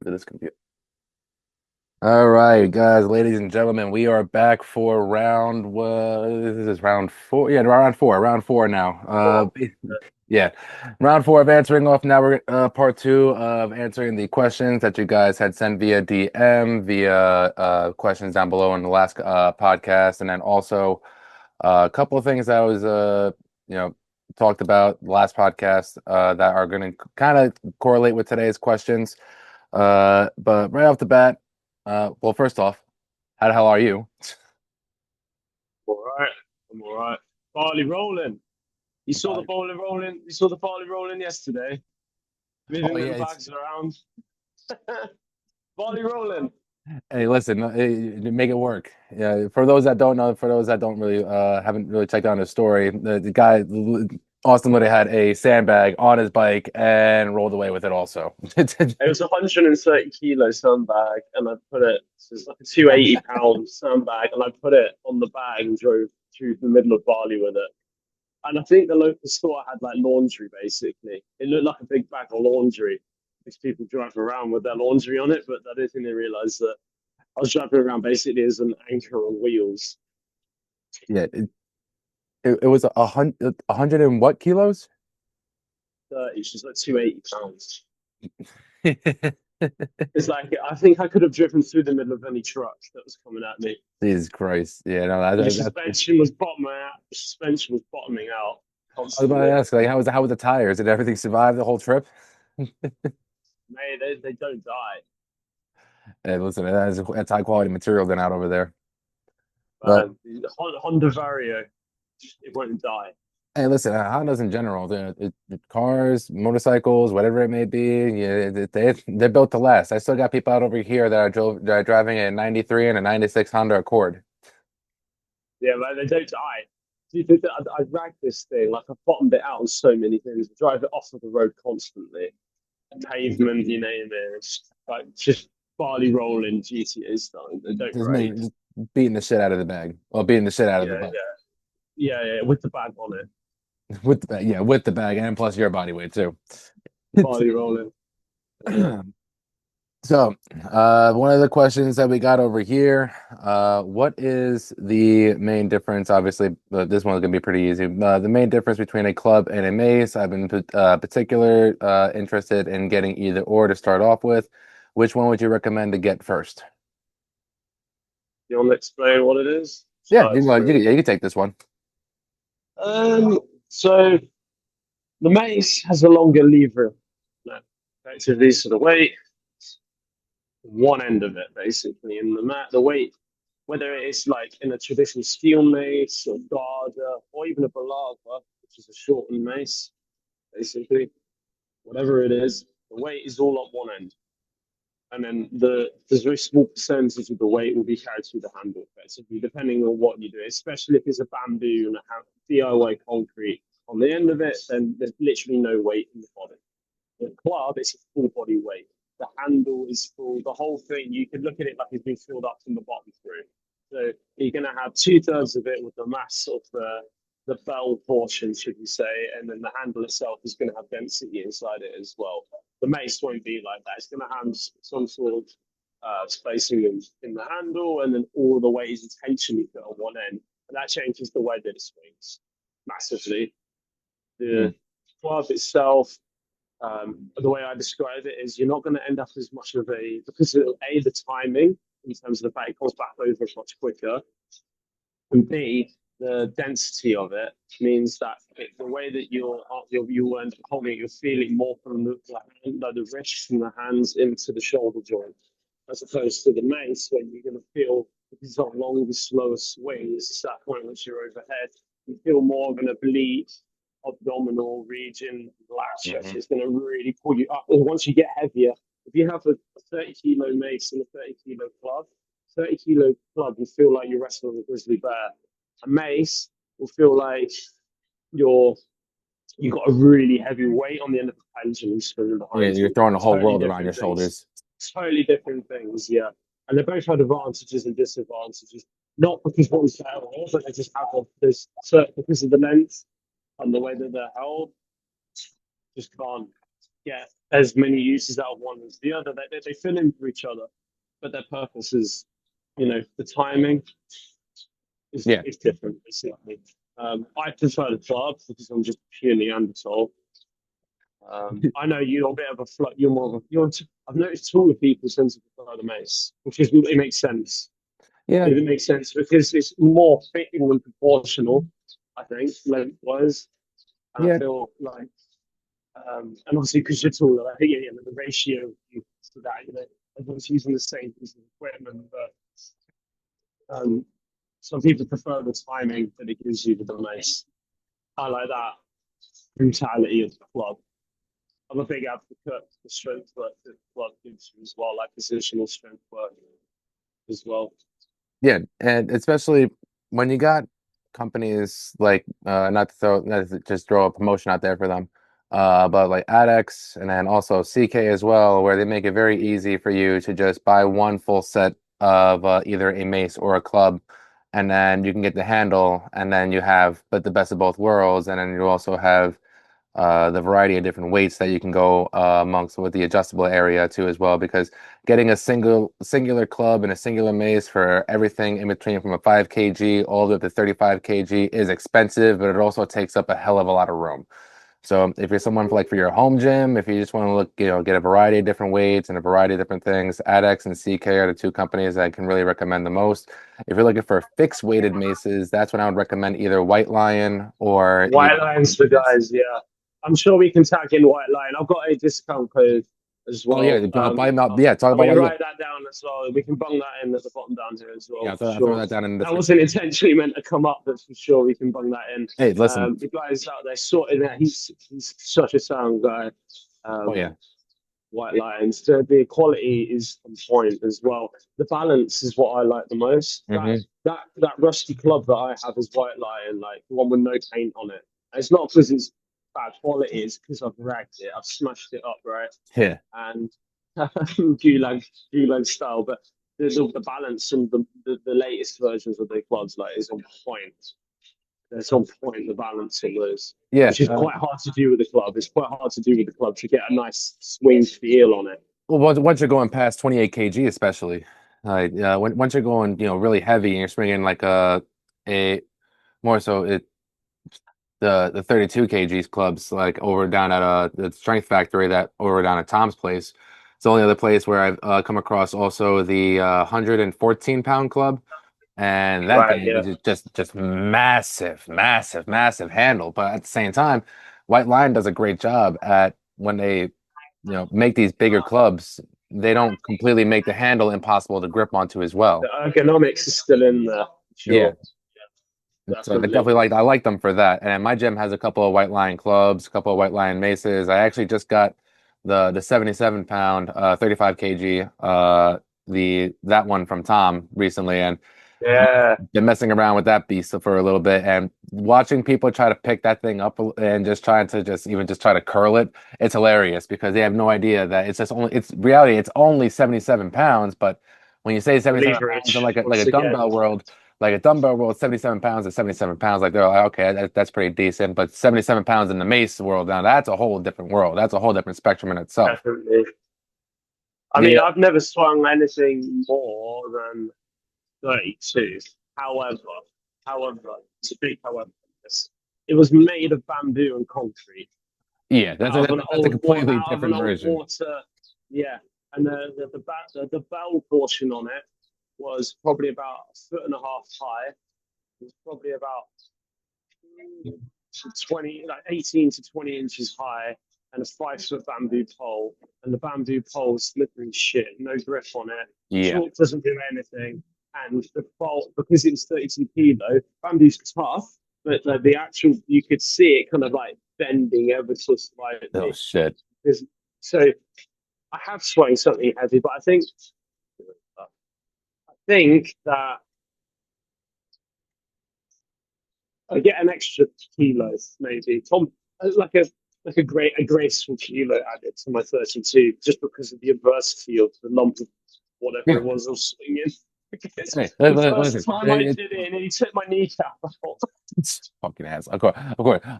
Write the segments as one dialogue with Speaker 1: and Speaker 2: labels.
Speaker 1: To this computer. All right, guys, ladies and gentlemen, we are back for this is round four. Yeah, round four now.
Speaker 2: Four.
Speaker 1: Yeah, round four of answering off. Now we're part two of answering the questions that you guys had sent via DM, via questions down below in the last podcast, and then also a couple of things that was you know talked about last podcast that are going to kind of correlate with today's questions. But right off the bat, well, first off, how the hell are you?
Speaker 2: All right. I'm all right. Barley rolling. You saw the bowling rolling. You saw the barley rolling yesterday.
Speaker 1: Oh
Speaker 2: Moving
Speaker 1: yeah,
Speaker 2: them
Speaker 1: it's
Speaker 2: bags around. Barley rolling.
Speaker 1: hey, listen, make it work. Yeah, for those that don't know, for those that don't really haven't really checked out his story, the guy Austin literally had a sandbag on his bike and rolled away with it also.
Speaker 2: It was a 130 kilo sandbag, and I put it. So it's like a 280 pound sandbag, and I put it on the bag and drove through the middle of Bali with it. And I think the local store had like laundry basically. It looked like a big bag of laundry. These people drive around with their laundry on it, but I don't think they realised that I was driving around basically as an anchor on wheels.
Speaker 1: Yeah, it was a hundred and what kilos?
Speaker 2: 30, she's like 280 pounds. It's like I think I could have driven through the middle of any truck that was coming at me.
Speaker 1: Jesus Christ. Yeah, no,
Speaker 2: The
Speaker 1: that's
Speaker 2: suspension was bottoming out. The suspension was bottoming out
Speaker 1: I was about to
Speaker 2: constantly.
Speaker 1: ask, like, how was the tires? Did everything survive the whole trip?
Speaker 2: Mate, they don't die.
Speaker 1: Hey, listen, that's high quality material then out over there. But
Speaker 2: The Honda Vario, it won't die.
Speaker 1: hey, listen, Hondas in general, cars, motorcycles, whatever it may be, yeah, they're built to last. I still got people out over here that are driving a 93 and a 96 Honda Accord.
Speaker 2: Yeah, man, they don't die. Dude, I rag this thing like I've bottomed it out on so many things. I drive it off of the road constantly. Pavement, you name it. It's like just barley rolling GTA style. They don't break.
Speaker 1: Just beating the shit out of the bag. Well, beating the shit out of the
Speaker 2: Yeah,
Speaker 1: bike
Speaker 2: yeah, with the bag on it.
Speaker 1: with the bag, yeah, with the bag and plus your body weight too.
Speaker 2: Barley rolling. Yeah.
Speaker 1: So, one of the questions that we got over here, what is the main difference? Obviously, this one's gonna be pretty easy. The main difference between a club and a mace. I've been particular interested in getting either or to start off with. Which one would you recommend to get first?
Speaker 2: You want to explain what it is?
Speaker 1: Yeah,
Speaker 2: Start explaining.
Speaker 1: you can take this one.
Speaker 2: So the mace has a longer lever. No, effectively, so the weight, one end of it basically, and the weight, whether it's like in a traditional steel mace or Garda or even a balagha, which is a shortened mace, basically, whatever it is, the weight is all on one end. And then there's a very small percentage of the weight will be carried through the handle, effectively, depending on what you do. Especially if it's a bamboo and a DIY concrete on the end of it, then there's literally no weight in the body. The club, it's a full body weight. The handle is full. The whole thing, you can look at it like it's been filled up from the bottom through. So you're going to have two-thirds of it with the mass of the bell portion, should we say, and then the handle itself is going to have density inside it as well. The mace won't be like that. It's going to have some sort of spacing in the handle, and then all the weight is intentionally put on one end, and that changes the way that it swings massively.
Speaker 1: Hmm.
Speaker 2: The club itself, the way I describe it is you're not going to end up as much of a, because of A, the timing in terms of the fact it comes back over much quicker, and B, the density of it means that the way that you end up holding it, you're feeling more from the wrists and the hands into the shoulder joint, as opposed to the mace where you're going to feel these are longer, slower swings. It's that point once you're overhead, you feel more of an oblique abdominal region, lattice.
Speaker 1: Hmm.
Speaker 2: It's going to really pull you up. And once you get heavier, if you have a 30 kilo mace and a 30 kilo club, 30 kilo club will feel like you're wrestling with a grizzly bear. A mace will feel like you're you've got a really heavy weight on the end of the pendulum spinning
Speaker 1: Yeah,
Speaker 2: behind
Speaker 1: you're
Speaker 2: you.
Speaker 1: throwing the whole
Speaker 2: Totally
Speaker 1: world around your
Speaker 2: different things.
Speaker 1: shoulders.
Speaker 2: Totally different things, yeah. And they both had advantages and disadvantages. Not because one's better or but they just have this certain because of the length and the way that they're held, just can't get as many uses out of one as the other. They fill in for each other, but their purpose is, the timing
Speaker 1: Yeah.
Speaker 2: is different. Basically, I prefer the club because I'm just purely Neanderthal. I know you're a bit of a float. You're more of a. I've noticed taller people tend to prefer the mace, which is it makes sense.
Speaker 1: Yeah.
Speaker 2: It makes sense because it's more fitting and proportional. I think lengthwise, and I
Speaker 1: Yeah.
Speaker 2: feel like, and obviously because you're taller, I think the ratio to that, everyone's using the same piece of equipment, but some people prefer the timing that it gives you with the mace. I like that brutality of the club. I'm a big advocate for strength work that the club gives you as well, like positional strength work as well.
Speaker 1: Yeah, and especially when you got companies like not to just throw a promotion out there for them, but like ADEX and then also CK as well, where they make it very easy for you to just buy one full set of either a mace or a club, and then you can get the handle, and then you have but the best of both worlds, and then you also have the variety of different weights that you can go amongst with the adjustable area too as well, because getting a singular club and a singular mace for everything in between from a 5 kg all the way up to 35 kg is expensive, but it also takes up a hell of a lot of room. So if you're someone for like for your home gym, if you just want to look, get a variety of different weights and a variety of different things, ADEX and CK are the two companies that I can really recommend the most. If you're looking for fixed weighted maces, that's when I would recommend either White Lion or
Speaker 2: White
Speaker 1: either
Speaker 2: Lions for guys, yeah. I'm sure we can tag in White Lion. I've got a discount code as
Speaker 1: Oh yeah,
Speaker 2: well.
Speaker 1: buy them out. Yeah, talk
Speaker 2: I'm
Speaker 1: about
Speaker 2: going to
Speaker 1: what. Yeah,
Speaker 2: write that down as well. We can bung that in at the bottom down here as well,
Speaker 1: yeah.
Speaker 2: for
Speaker 1: I'll throw
Speaker 2: sure.
Speaker 1: that down in the
Speaker 2: That wasn't
Speaker 1: description.
Speaker 2: intentionally meant to come up, but for sure we can bung that in.
Speaker 1: Hey, listen.
Speaker 2: The guys out there sorting that. He's such a sound guy.
Speaker 1: Oh
Speaker 2: Um,
Speaker 1: yeah.
Speaker 2: White Lions. The quality is on point as well. The balance is what I like the most. That
Speaker 1: Hmm.
Speaker 2: that that rusty club that I have is White Lion, like the one with no paint on it. And it's not because it's bad quality; it's because I've ragged it, I've smashed it up, right?
Speaker 1: Yeah.
Speaker 2: And gulag style. But the balance and the latest versions of the clubs like is on point. It's on point the balance of those,
Speaker 1: Yeah.
Speaker 2: which is quite hard to do with the club. It's quite hard to do with the club to get a nice swing feel on it.
Speaker 1: Well, once you're going past 28 kg, especially, once you're going, really heavy and you're swinging like a more so the 32 kgs clubs like over down at the Strength Factory that over down at Tom's place. It's the only other place where I've come across also the 114-pound club. And that
Speaker 2: Right,
Speaker 1: thing
Speaker 2: yeah.
Speaker 1: is just massive, massive, massive handle. But at the same time, White Lion does a great job at when they, make these bigger clubs, they don't completely make the handle impossible to grip onto as
Speaker 2: The
Speaker 1: well.
Speaker 2: ergonomics is still in there,
Speaker 1: Yeah.
Speaker 2: sure.
Speaker 1: So I
Speaker 2: Definitely.
Speaker 1: definitely I like them for that. And my gym has a couple of White Lion clubs, a couple of White Lion maces. I actually just got the 77 pound 35 kg the that one from Tom recently, and
Speaker 2: Yeah,
Speaker 1: been messing around with that beast for a little bit and watching people try to pick that thing up and just trying to just try to curl it. It's hilarious because they have no idea that it's reality. It's only 77 pounds, but when you say 77 pounds in
Speaker 2: leverage
Speaker 1: like a
Speaker 2: once again.
Speaker 1: dumbbell world, 77 pounds is 77 pounds. Like they're like, okay, that's pretty decent. But 77 pounds in the mace world, now that's a whole different world. That's a whole different spectrum in itself.
Speaker 2: Definitely. I mean,
Speaker 1: The
Speaker 2: I've never swung anything more than 32. However, it's a big however. It was made of bamboo and concrete
Speaker 1: Yeah, that's a completely
Speaker 2: out of an
Speaker 1: different
Speaker 2: old
Speaker 1: version.
Speaker 2: water. Yeah, and the bell portion on it was probably about a foot and a half high. It was probably about 20, like 18 to 20 inches high, and a 5 foot bamboo pole. And the bamboo pole is slippery shit, no grip on it.
Speaker 1: Yeah.
Speaker 2: Chalk doesn't do anything. And the bolt, because it was 32 kilo, bamboo's tough, but the actual, you could see it kind of like bending ever so
Speaker 1: Oh
Speaker 2: slightly.
Speaker 1: shit.
Speaker 2: Because, so I have swung something heavy, but I think that I get an extra kilo, maybe. Tom, like a graceful kilo added to my 32, just because of the adversity of the lump of whatever
Speaker 1: Yeah.
Speaker 2: it was I was swinging. Because
Speaker 1: Hey,
Speaker 2: the first
Speaker 1: listen,
Speaker 2: time I did it, and he took my kneecap off.
Speaker 1: it's fucking ass. Of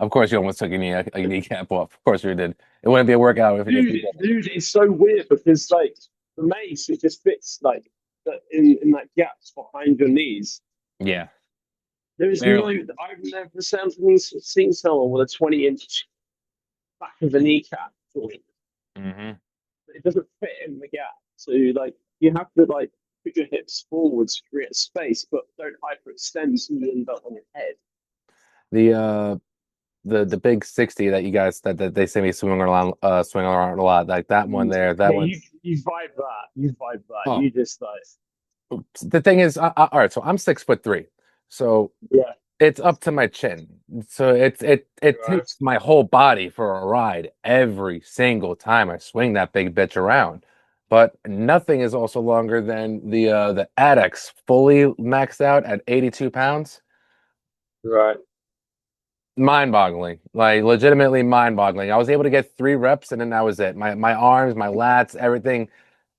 Speaker 1: course, you almost took a kneecap off. Of course you did. It wouldn't be a workout if you did.
Speaker 2: Dude, it's so weird because like the mace, it just fits like in that gaps behind your knees.
Speaker 1: Yeah,
Speaker 2: There is no,
Speaker 1: barely.
Speaker 2: I've never seen someone with a 20-inch back of a kneecap joint.
Speaker 1: Hmm.
Speaker 2: It doesn't fit in the gap. So like you have to like put your hips forwards to create space, but don't hyperextend so you end up on your head.
Speaker 1: The the big 60 that you guys that they see me swinging around a lot, like that one there, that
Speaker 2: Yeah,
Speaker 1: one.
Speaker 2: you vibe that. You vibe that.
Speaker 1: Oh,
Speaker 2: You just like
Speaker 1: the thing is, all right, so I'm 6'3", so
Speaker 2: yeah.
Speaker 1: it's up to my chin. So it
Speaker 2: Right.
Speaker 1: takes my whole body for a ride every single time I swing that big bitch around. But nothing is also longer than the Adex fully maxed out at 82 pounds.
Speaker 2: Right.
Speaker 1: Mind-boggling, like legitimately mind-boggling. I was able to get 3 reps and then that was it. My arms, my lats, everything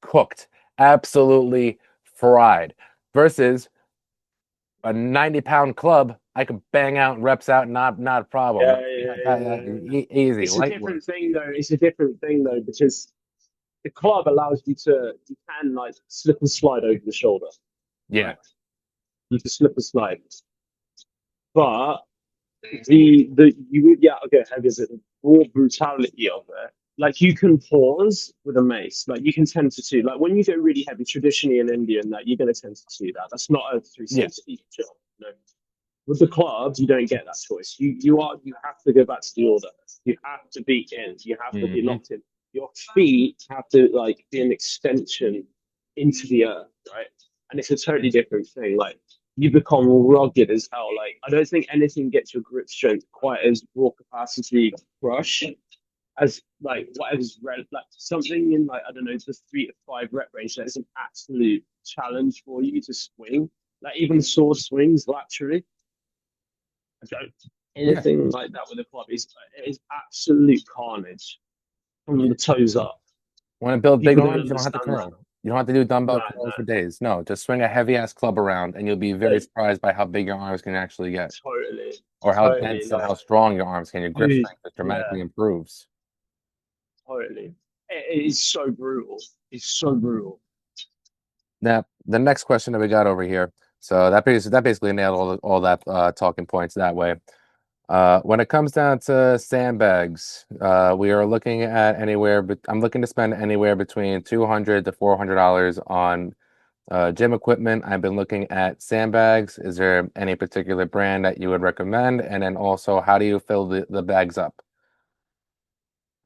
Speaker 1: cooked, absolutely fried. Versus a 90-pound club, I could bang out reps out, not a problem.
Speaker 2: Yeah, yeah, yeah, yeah.
Speaker 1: Easy,
Speaker 2: It's a
Speaker 1: light work.
Speaker 2: different thing though. It's a different thing though because the club allows you can like slip and slide over the shoulder,
Speaker 1: Yeah,
Speaker 2: right? You can slip and slide, but you would get okay. How is it? The raw brutality of it. Like you can pause with a mace. Like you can tend to do like when you go really heavy, traditionally in India, and that you're going to tend to do that. That's not a
Speaker 1: yeah.
Speaker 2: 360 job. No. With the clubs, you don't get that choice. You have to go back to the order. You have to be in. You have to be
Speaker 1: Hmm.
Speaker 2: locked in. Your feet have to like be an extension into the earth, right? And it's a totally different thing. Like you become rugged as hell. Like I don't think anything gets your grip strength quite as raw capacity crush as like whatever's like something in like I don't know the 3 to 5 rep range. That is an absolute challenge for you to swing. Like even sword swings laterally. I don't
Speaker 1: Yeah.
Speaker 2: anything like that with a club is absolute carnage from the toes up.
Speaker 1: Want to build big
Speaker 2: People don't
Speaker 1: arms? You don't have to
Speaker 2: understand that.
Speaker 1: curl. You don't have to do dumbbell
Speaker 2: No,
Speaker 1: curls
Speaker 2: no,
Speaker 1: for days. No, just swing a heavy ass club around, and you'll be very
Speaker 2: like,
Speaker 1: surprised by how big your arms can actually get,
Speaker 2: totally,
Speaker 1: or how
Speaker 2: totally,
Speaker 1: dense and
Speaker 2: like,
Speaker 1: how strong your arms can. Your grip
Speaker 2: dude,
Speaker 1: strength just
Speaker 2: yeah,
Speaker 1: dramatically improves.
Speaker 2: totally. It is so brutal. It's so brutal.
Speaker 1: Now, the next question that we got over here. So that basically nailed all that talking points that way. When it comes down to sandbags, we are looking at anywhere, but I'm looking to spend anywhere between $200 to $400 on gym equipment. I've been looking at sandbags. Is there any particular brand that you would recommend? And then also, how do you fill the bags up?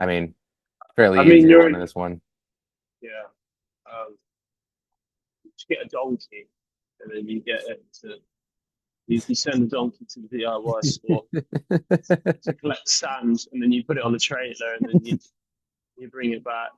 Speaker 1: I mean,
Speaker 2: I
Speaker 1: fairly
Speaker 2: mean,
Speaker 1: easy
Speaker 2: you're
Speaker 1: one in this one.
Speaker 2: yeah. Just get a donkey, and then you get it to you send the donkey to the DIY store to collect sand, and then you put it on the trailer, and then you bring it back.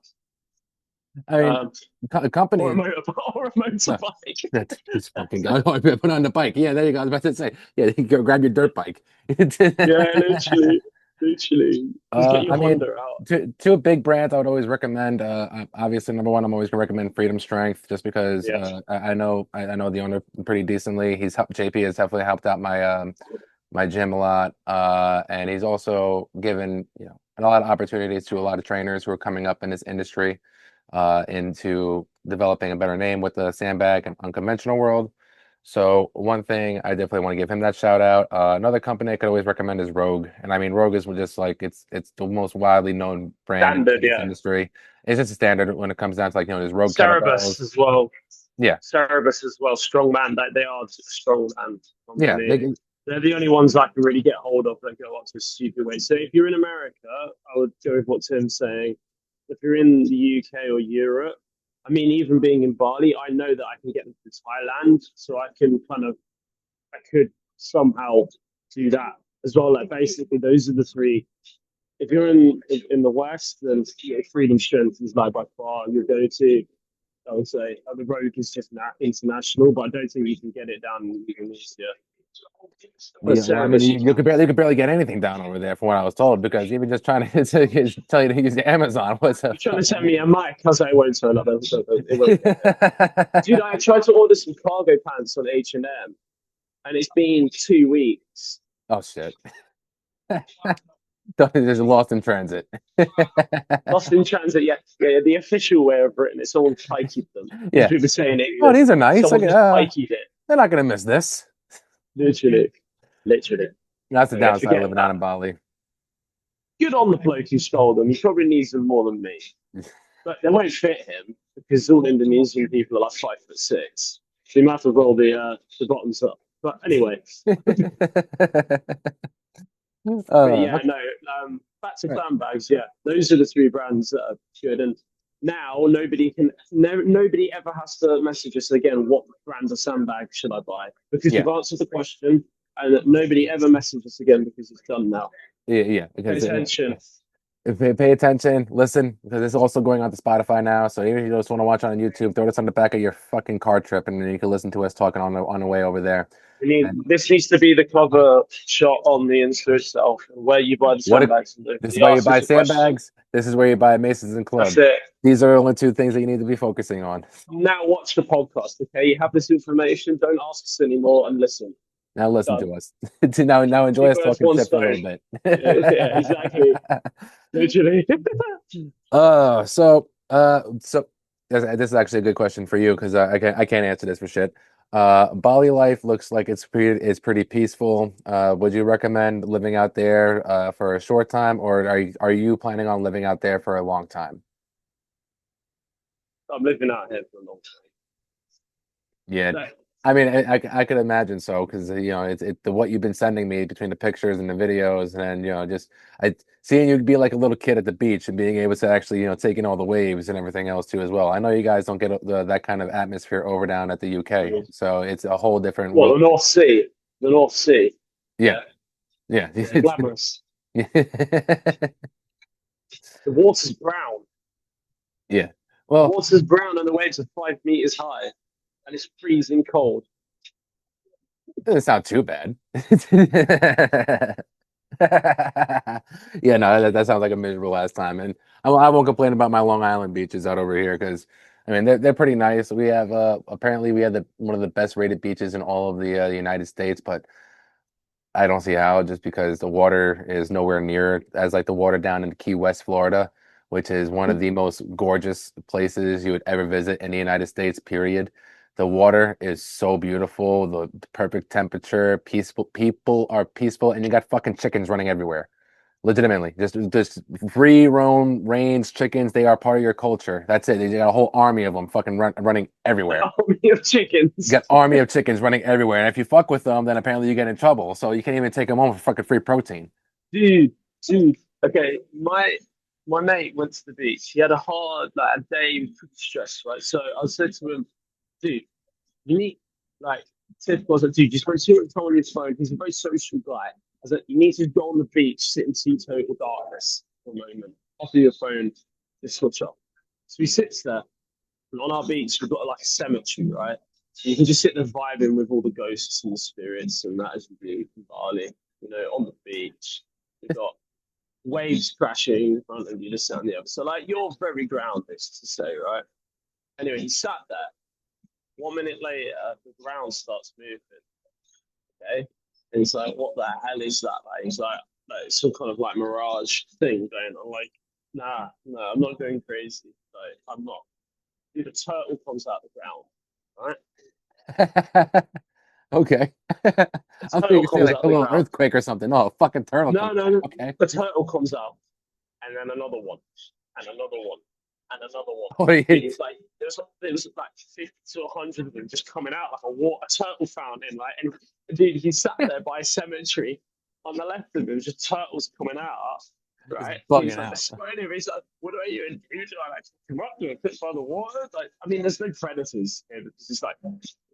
Speaker 1: I mean,
Speaker 2: Um, or a
Speaker 1: company.
Speaker 2: motor or a
Speaker 1: No,
Speaker 2: motorbike.
Speaker 1: this fucking guy. Oh, I put on the bike. Yeah, there you go. I was about to say. Yeah, you go grab your dirt bike.
Speaker 2: Yeah, literally, literally. Just get your
Speaker 1: I mean,
Speaker 2: Honda out.
Speaker 1: two big brands I would always recommend. Obviously, number one, I'm always gonna recommend Freedom Strength, just because
Speaker 2: Yeah.
Speaker 1: I know the owner pretty decently. He's helped JP has definitely helped out my gym a lot, and he's also given a lot of opportunities to a lot of trainers who are coming up in this industry, into developing a better name with the sandbag and unconventional world. So one thing I definitely want to give him that shout out. Another company I could always recommend is Rogue, and I mean Rogue is just like it's the most widely known brand
Speaker 2: Standard,
Speaker 1: in this
Speaker 2: yeah.
Speaker 1: industry. It's just a standard when it comes down to there's Rogue
Speaker 2: Cerebus
Speaker 1: kettlebells.
Speaker 2: as well.
Speaker 1: Yeah,
Speaker 2: Cerebus as well. Strongman. They are a strongman
Speaker 1: yeah,
Speaker 2: company. They're the only ones I can really get hold of that go up to a stupid weight. So if you're in America, I would go with what Tim's saying. If you're in the UK or Europe, I mean, even being in Bali, I know that I can get them to Thailand, so I can I could somehow do that as well. Like basically, those are the three. If you're in the West, then Freedom Strength is like by far your go-to. I would say the Rogue is just international, but I don't think you can get it down in Indonesia.
Speaker 1: Yeah,
Speaker 2: As
Speaker 1: well, I
Speaker 2: soon
Speaker 1: mean,
Speaker 2: as you can.
Speaker 1: you could barely get anything down over there, from what I was told, because even just trying to tell you to use the Amazon was a
Speaker 2: You're trying to
Speaker 1: fucking.
Speaker 2: send me a mic because I won't turn up. It won't get here. Dude, I tried to order some cargo pants on H&M, and it's been 2 weeks.
Speaker 1: Oh shit! Just lost in transit.
Speaker 2: Lost in transit, yeah. Yeah, the official way of Britain is someone pikeyed them. As
Speaker 1: Yeah.
Speaker 2: we were saying in
Speaker 1: Oh,
Speaker 2: England,
Speaker 1: these are nice.
Speaker 2: someone
Speaker 1: Like,
Speaker 2: just pikeyed it.
Speaker 1: they're not gonna miss this.
Speaker 2: Literally. Literally.
Speaker 1: That's the
Speaker 2: So yeah,
Speaker 1: downside of
Speaker 2: forget
Speaker 1: living out
Speaker 2: that.
Speaker 1: in Bali.
Speaker 2: Good on the bloke who stole them. He probably needs them more than me. But they won't fit him because all Indonesian people are like 5'6". So you might as well the bottoms up. But anyway, but yeah,
Speaker 1: Okay.
Speaker 2: no. Back to clan bags. Yeah, those are the three brands that are good. And now nobody ever has to message us again. What brand of sandbag should I buy? Because
Speaker 1: Yeah.
Speaker 2: we've answered the question, and nobody ever messages us again because it's done now.
Speaker 1: Yeah. Yeah.
Speaker 2: Pay
Speaker 1: Because
Speaker 2: attention.
Speaker 1: if they pay attention, listen, because it's also going on to Spotify now. So even if you just want to watch on YouTube, throw this on the back of your fucking car trip, and then you can listen to us talking on the way over there.
Speaker 2: We need
Speaker 1: And
Speaker 2: this needs to be the cover shot on the Insta itself, where you buy the
Speaker 1: what if
Speaker 2: sandbags. And
Speaker 1: this is
Speaker 2: he
Speaker 1: where you
Speaker 2: asks
Speaker 1: buy
Speaker 2: us a question.
Speaker 1: sandbags? This is where you buy maces and
Speaker 2: That's
Speaker 1: clubs.
Speaker 2: it.
Speaker 1: These are the only two things that you need to be focusing on.
Speaker 2: Now watch the podcast. Okay, you have this information. Don't ask us anymore and listen.
Speaker 1: Now listen
Speaker 2: Done.
Speaker 1: to us. Now enjoy
Speaker 2: Two
Speaker 1: us
Speaker 2: birds,
Speaker 1: talking
Speaker 2: one
Speaker 1: shit for a little
Speaker 2: stone.
Speaker 1: bit.
Speaker 2: Yeah, exactly. Literally.
Speaker 1: So this is actually a good question for you because I can't answer this for shit. Bali life looks like it's pretty peaceful. Would you recommend living out there for a short time, or are you planning on living out there for a long time?
Speaker 2: I'm living out here for a long
Speaker 1: Yeah,
Speaker 2: time.
Speaker 1: I mean, I could imagine so because it's what you've been sending me between the pictures and the videos, and just I seeing you be like a little kid at the beach and being able to actually take in all the waves and everything else too as well. I know you guys don't get that kind of atmosphere over down at the UK,
Speaker 2: So,
Speaker 1: so it's a whole different
Speaker 2: well,
Speaker 1: world.
Speaker 2: the North Sea. The North Sea.
Speaker 1: Yeah,
Speaker 2: Yeah.
Speaker 1: yeah,
Speaker 2: Yeah, glamorous.
Speaker 1: yeah.
Speaker 2: The water's brown.
Speaker 1: Yeah.
Speaker 2: The
Speaker 1: Well,
Speaker 2: water's brown and the waves are 5 meters high, and it's freezing cold.
Speaker 1: it doesn't sound too bad. Yeah, no, that sounds like a miserable last time, and I won't complain about my Long Island beaches out over here because, I mean, they're pretty nice. We have apparently we have one of the best rated beaches in all of the United States, but I don't see how, just because the water is nowhere near as like the water down in Key West, Florida, which is one of the most gorgeous places you would ever visit in the United States, period. The water is so beautiful, the perfect temperature, peaceful, people are peaceful, and you got fucking chickens running everywhere. Legitimately, just free roam range chickens. They are part of your culture. That's it. You got a whole army of them fucking running everywhere.
Speaker 2: Army of
Speaker 1: You
Speaker 2: chickens.
Speaker 1: got army of chickens running everywhere, and if you fuck with them, then apparently you get in trouble. So you can't even take them home for fucking free protein.
Speaker 2: Dude, dude. Okay, my mate went to the beach. He had a hard like a day. He was pretty stressed, right? So I said to him, dude, you need like tip was like, dude, just won't see what time on your phone. He's a very social guy. I was like, you need to go on the beach, sit in total darkness for a moment. Offer your phone, just switch off. So he sits there, and on our beach, we've got like a cemetery, right? So you can just sit there vibing with all the ghosts and the spirits and that as you do in Bali, on the beach. We've got waves crashing in front of you, just down the other. So like you're very grounded to say, right? Anyway, he sat there. 1 minute later, the ground starts moving. Okay, and it's like, what the hell is that? Like, he's like some kind of like mirage thing going on. Like, nah, no, I'm not going crazy. Like, I'm not. Dude, a turtle comes out the ground, right?
Speaker 1: Okay. I
Speaker 2: A
Speaker 1: was
Speaker 2: turtle
Speaker 1: thinking say
Speaker 2: comes
Speaker 1: like
Speaker 2: out
Speaker 1: a
Speaker 2: the
Speaker 1: little
Speaker 2: ground.
Speaker 1: earthquake or something. Oh, a fucking turtle
Speaker 2: No,
Speaker 1: comes
Speaker 2: no,
Speaker 1: out.
Speaker 2: no.
Speaker 1: Okay.
Speaker 2: A turtle comes out, and then another one, and another one, and another one.
Speaker 1: What do
Speaker 2: Dude,
Speaker 1: you?
Speaker 2: it's like there was like 50 to 100 of them just coming out like a turtle fountain. Like, and dude, he sat there by a cemetery. On the left of him, just turtles coming out.
Speaker 1: It's
Speaker 2: Right?
Speaker 1: bugging
Speaker 2: He's like,
Speaker 1: out.
Speaker 2: spraying him. He's like, what are you in? Do I like come up to a fit by the water? Like, I mean, there's no predators here because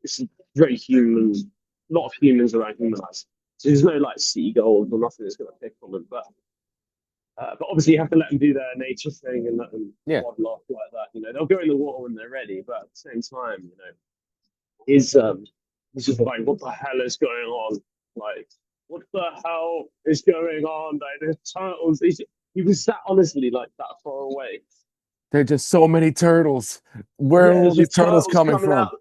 Speaker 2: it's very human. A lot of humans around humanized. So there's no like seagulls or nothing that's going to pick on them. But obviously you have to let them do their nature thing and let them
Speaker 1: Yeah.
Speaker 2: waddle off like that. They'll go in the water when they're ready, but at the same time, he's just like, what the hell is going on? Like, what the hell is going on? Like, the turtles. He was sat honestly like that far away.
Speaker 1: There are just so many turtles. Where
Speaker 2: Yeah,
Speaker 1: are all
Speaker 2: there's
Speaker 1: these
Speaker 2: just
Speaker 1: turtles
Speaker 2: turtles
Speaker 1: coming
Speaker 2: coming
Speaker 1: from?
Speaker 2: out.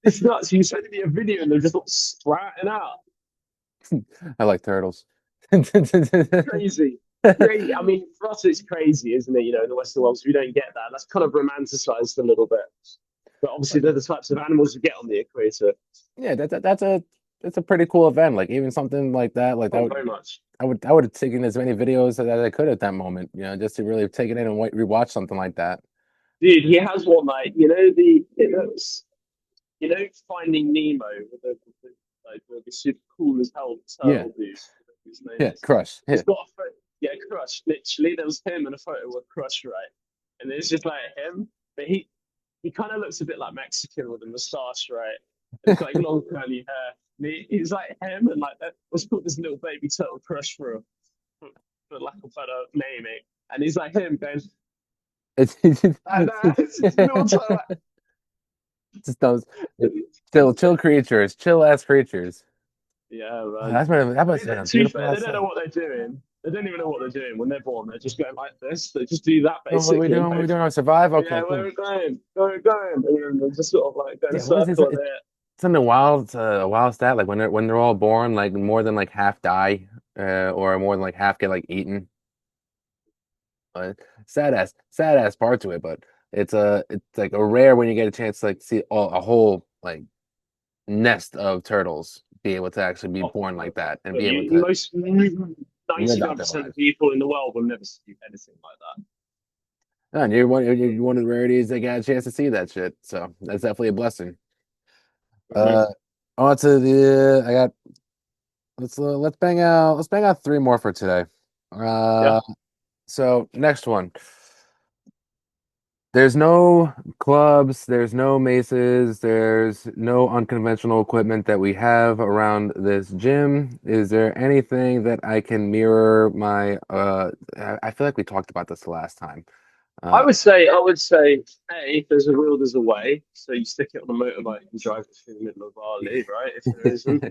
Speaker 2: It's nuts. He was sending me a video and they're just like sprouting out.
Speaker 1: I like turtles.
Speaker 2: Crazy. Great. I mean, for us, it's crazy, isn't it? You know, in the Western world, so we don't get that. That's kind of romanticized a little bit. But obviously, they're the types of animals you get on the equator.
Speaker 1: Yeah, that's a pretty cool event. Like even something like that, like that
Speaker 2: Oh,
Speaker 1: would
Speaker 2: very much.
Speaker 1: I would have taken as many videos as I could at that moment, just to really take it in and rewatch something like that.
Speaker 2: Dude, he has one like, Finding Nemo with the super cool as hell
Speaker 1: Yeah,
Speaker 2: turtle dude. His name
Speaker 1: yeah,
Speaker 2: is.
Speaker 1: Crush. Yeah,
Speaker 2: He's got a photo, yeah, Crush. Literally, there was him and a photo with Crush, right? And it's just like him, but he kind of looks a bit like Mexican with a moustache, right? And he's got like long curly hair. And he's like him, and like that. Let's put this little baby turtle Crush for lack of better naming. And he's like him, Ben.
Speaker 1: it's
Speaker 2: And it's just little turtle.
Speaker 1: just those chill creatures, chill ass creatures.
Speaker 2: Yeah,
Speaker 1: Oh,
Speaker 2: man.
Speaker 1: that
Speaker 2: I
Speaker 1: must
Speaker 2: mean,
Speaker 1: have been a
Speaker 2: to be
Speaker 1: beautiful
Speaker 2: fair, they
Speaker 1: ass
Speaker 2: don't know
Speaker 1: sight.
Speaker 2: what they're doing. They don't even know what they're doing when they're born. They're just going like this. They just do that
Speaker 1: Oh, what are we
Speaker 2: basically,
Speaker 1: doing?
Speaker 2: and
Speaker 1: What are we
Speaker 2: hope,
Speaker 1: doing? To survive?
Speaker 2: oh
Speaker 1: Okay,
Speaker 2: yeah, where are
Speaker 1: cool.
Speaker 2: we going? Where are we going? And then they're just sort of like going in a
Speaker 1: Yeah, what is this?
Speaker 2: circle there.
Speaker 1: Something wild, a wild stat. Like when they're all born, like more than like half die, or more than like half get like eaten. Sad ass part to it, but it's like a rare when you get a chance to like see a whole like nest of turtles be able to actually be
Speaker 2: Oh,
Speaker 1: born like that and
Speaker 2: but
Speaker 1: be able
Speaker 2: you,
Speaker 1: to
Speaker 2: most
Speaker 1: live out
Speaker 2: 99%
Speaker 1: their
Speaker 2: of people in the world will never see anything like that.
Speaker 1: And you're one of the rarities that got a chance to see that shit. So that's definitely a blessing.
Speaker 2: Mhm.
Speaker 1: Uh, on to the I got let's bang out three more for today.
Speaker 2: Yeah,
Speaker 1: Uh, so next one. There's no clubs, there's no maces, there's no unconventional equipment that we have around this gym. Is there anything that I can mirror my I feel like we talked about this the last time.
Speaker 2: I
Speaker 1: Uh
Speaker 2: would say, I would say, hey, if there's a will, there's a way. So you stick it on a motorbike and drive it through the middle of Bali, right? If there isn't,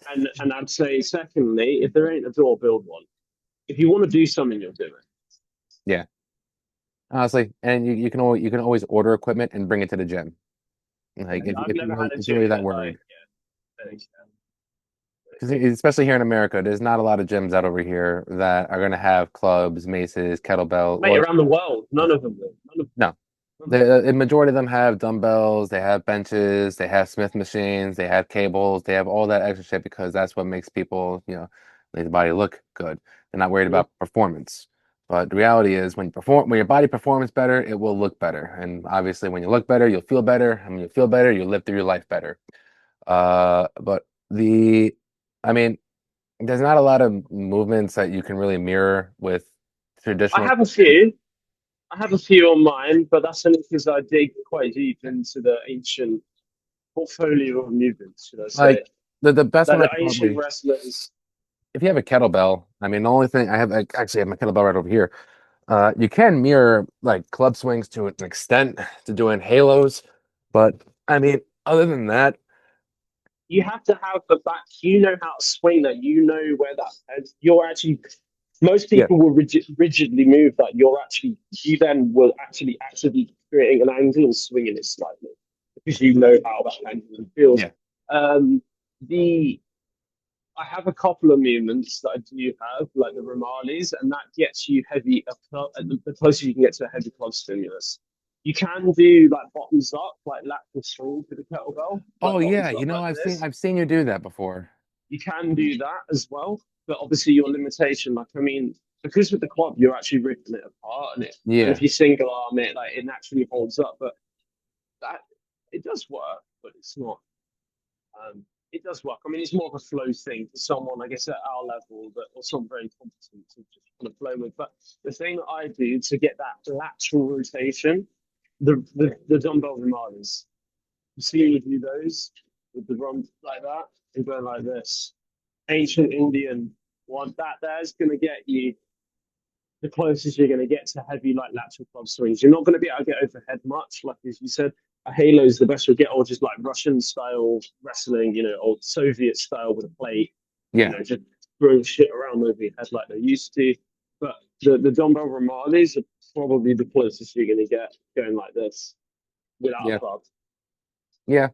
Speaker 2: and I'd say, secondly, if there ain't a door, build one. If you want to do something, you'll do it.
Speaker 1: yeah, honestly, and you can always order equipment and bring it to the gym. Like
Speaker 2: I've never had a
Speaker 1: if you're really
Speaker 2: gym
Speaker 1: that
Speaker 2: that like,
Speaker 1: worried.
Speaker 2: yeah, thanks,
Speaker 1: Because especially here in America, there's not a lot of gyms out over here that are going to have clubs, maces, kettlebell.
Speaker 2: mate,
Speaker 1: Well,
Speaker 2: around the world, none of them will. None of
Speaker 1: no,
Speaker 2: them.
Speaker 1: the majority of them have dumbbells, they have benches, they have Smith machines, they have cables, they have all that extra shit because that's what makes people, make the body look good. They're not worried about performance. But the reality is, when your body performs better, it will look better. And obviously, when you look better, you'll feel better. And when you feel better, you'll live through your life better. But I mean, there's not a lot of movements that you can really mirror with
Speaker 2: I
Speaker 1: traditional.
Speaker 2: have a few. I have a few on mine, but that's only because I dig quite deep into the ancient portfolio of movements, should I
Speaker 1: Like
Speaker 2: say?
Speaker 1: the best
Speaker 2: Like
Speaker 1: one I
Speaker 2: the
Speaker 1: could
Speaker 2: ancient
Speaker 1: probably,
Speaker 2: wrestlers.
Speaker 1: if you have a kettlebell, I mean, the only thing I actually have my kettlebell right over here. You can mirror like club swings to an extent to doing halos, but I mean, other than that,
Speaker 2: You have to have the back. You know how to swing that. You know where that. And you're actually. Most
Speaker 1: yeah,
Speaker 2: people will rigidly move that. You then will actually actively creating an angle and swinging it slightly because you know how that angle feels.
Speaker 1: yeah.
Speaker 2: Um, the I have a couple of movements that I do have, like the Romalis, and that gets you heavy. The closer you can get to a heavy club stimulus. You can do like bottoms up, like lateral swing with the kettlebell,
Speaker 1: Oh
Speaker 2: like
Speaker 1: yeah,
Speaker 2: bottoms up like this.
Speaker 1: I've seen you do that before.
Speaker 2: You can do that as well, but obviously your limitation, like I mean, because with the club you're actually ripping it apart, and if
Speaker 1: Yeah,
Speaker 2: you single arm it, like it naturally holds up. But that it does work, but it's not. Um, it does work. I mean, it's more of a flow thing for someone, I guess, at our level, but or someone very competent to just kind of flow with. But the thing that I do to get that lateral rotation, the dumbbell reminders. You see me do those with the run like that and going like this. Ancient Indian one. That there's going to get you the closest you're going to get to heavy like lateral club swings. You're not going to be able to get overhead much, like as you said. A halo is the best you'll get, or just like Russian style wrestling, or Soviet style with a plate.
Speaker 1: Yeah,
Speaker 2: Just throwing shit around over your head like they used to. But the dumbbell Ramalis are probably the closest you're going to get going like this without a
Speaker 1: yeah,
Speaker 2: club.
Speaker 1: yeah.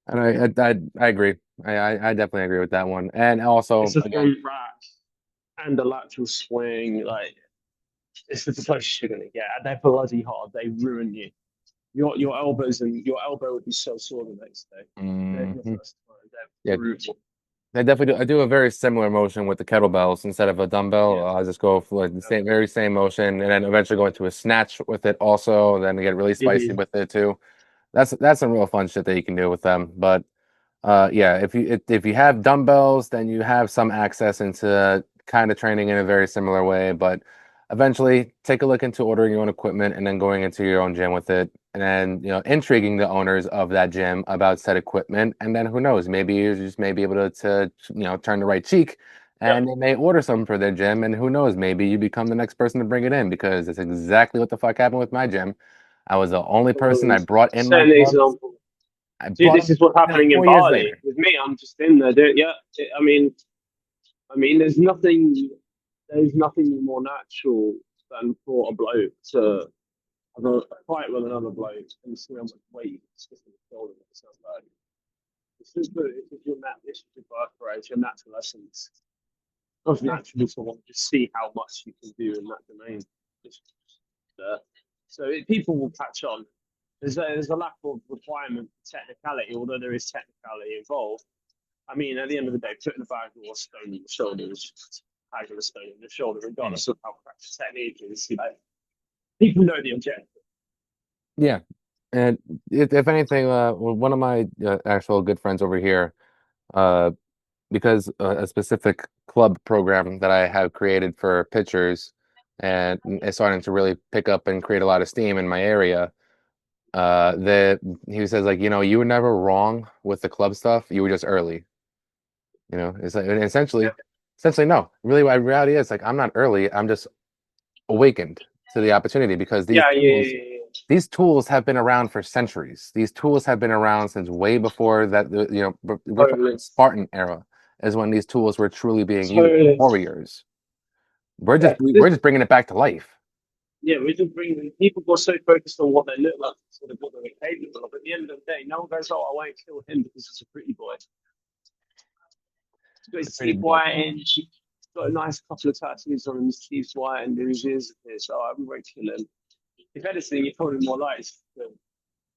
Speaker 1: And I agree. I definitely agree with that one. And
Speaker 2: It's
Speaker 1: also,
Speaker 2: a
Speaker 1: again,
Speaker 2: front rack and a lateral swing. Like, it's the closest you're going to get. And they're bloody hard. They ruin you. Your elbows and your elbow would be so sore the next day. Your
Speaker 1: mhm.
Speaker 2: first time, they're
Speaker 1: Yeah,
Speaker 2: brutal.
Speaker 1: I definitely do. I do a very similar motion with the kettlebells instead of a dumbbell.
Speaker 2: Yeah.
Speaker 1: I just go for like the same, very same motion, and then eventually go into a snatch with it also. Then get really spicy
Speaker 2: Mm-hmm.
Speaker 1: with it too. That's some real fun shit that you can do with them. But yeah, if you have dumbbells, then you have some access into kind of training in a very similar way. But eventually, take a look into ordering your own equipment and then going into your own gym with it, and then intriguing the owners of that gym about said equipment, and then who knows, maybe you just may be able to turn the right cheek.
Speaker 2: Yep.
Speaker 1: And they may order something for their gym, and who knows, maybe you become the next person to bring it in because it's exactly what the fuck happened with my gym. I was the only person I brought in
Speaker 2: Set
Speaker 1: my
Speaker 2: an
Speaker 1: clubs.
Speaker 2: example.
Speaker 1: I
Speaker 2: Dude,
Speaker 1: brought
Speaker 2: this
Speaker 1: them
Speaker 2: is what's
Speaker 1: now
Speaker 2: happening in
Speaker 1: 4 years
Speaker 2: Bali
Speaker 1: later.
Speaker 2: with me. I'm just in there. Yeah, I mean, there's nothing more natural than for a bloke to have a fight with another bloke and see how much weight you can stick on the shoulder. It's not like this is your birthright, it's your natural essence. It's natural to want to see how much you can do in that domain. It's there. So people will catch on. There's a lack of requirement for technicality, although there is technicality involved. I mean, at the end of the day, putting a bag or a stone in the shoulder is just a bag or a stone in the shoulder,
Speaker 1: Mm.
Speaker 2: regardless of how correct the technique is. People know the objective.
Speaker 1: Yeah, and if anything, well, one of my actual good friends over here, uh, because a specific club program that I have created for pitchers, and it's starting to really pick up and create a lot of steam in my area. That he says like, you were never wrong with the club stuff. You were just early. It's like and
Speaker 2: Yeah,
Speaker 1: essentially no. Really, what reality is like I'm not early. I'm just awakened to the opportunity because
Speaker 2: yeah, yeah, yeah, yeah.
Speaker 1: these tools have been around for centuries. These tools have been around since way before that. We're talking
Speaker 2: Totally,
Speaker 1: Spartan era is when these tools were truly being used.
Speaker 2: totally.
Speaker 1: Warriors. We're just
Speaker 2: Yeah,
Speaker 1: we're just bringing it back to life.
Speaker 2: yeah, we just bring people go so focused on what they look like, sort of what they're capable of. At the end of the day, no one goes, "Oh, I won't kill him because he's a pretty boy." He's got his
Speaker 1: Pretty
Speaker 2: teeth
Speaker 1: boy.
Speaker 2: white, he's got a nice couple of tattoos on his teeth white, and his ears are so I won't kill him. If anything, you're probably more likely to kill him.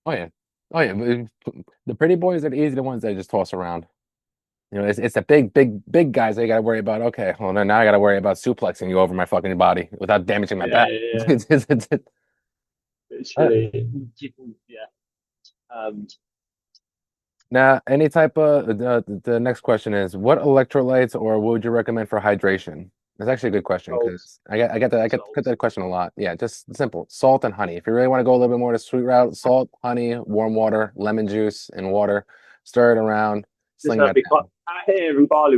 Speaker 1: Oh yeah. Oh yeah. The pretty boys are the ones that just toss around. It's the big guys that you got to worry about. Okay, well then now I got to worry about suplexing you over my fucking body without damaging my
Speaker 2: Yeah,
Speaker 1: back.
Speaker 2: yeah, yeah.
Speaker 1: Uh,
Speaker 2: Literally, people, yeah. Um,
Speaker 1: Now, any type of the next question is, what electrolytes or what would you recommend for hydration? That's actually a good question
Speaker 2: salt,
Speaker 1: because I get
Speaker 2: salt.
Speaker 1: that question a lot. Yeah, just simple salt and honey. If you really want to go a little bit more to sweet route, salt, honey, warm water, lemon juice, and water. Stir it around,
Speaker 2: Just
Speaker 1: sling that
Speaker 2: because
Speaker 1: down.
Speaker 2: out here in Bali,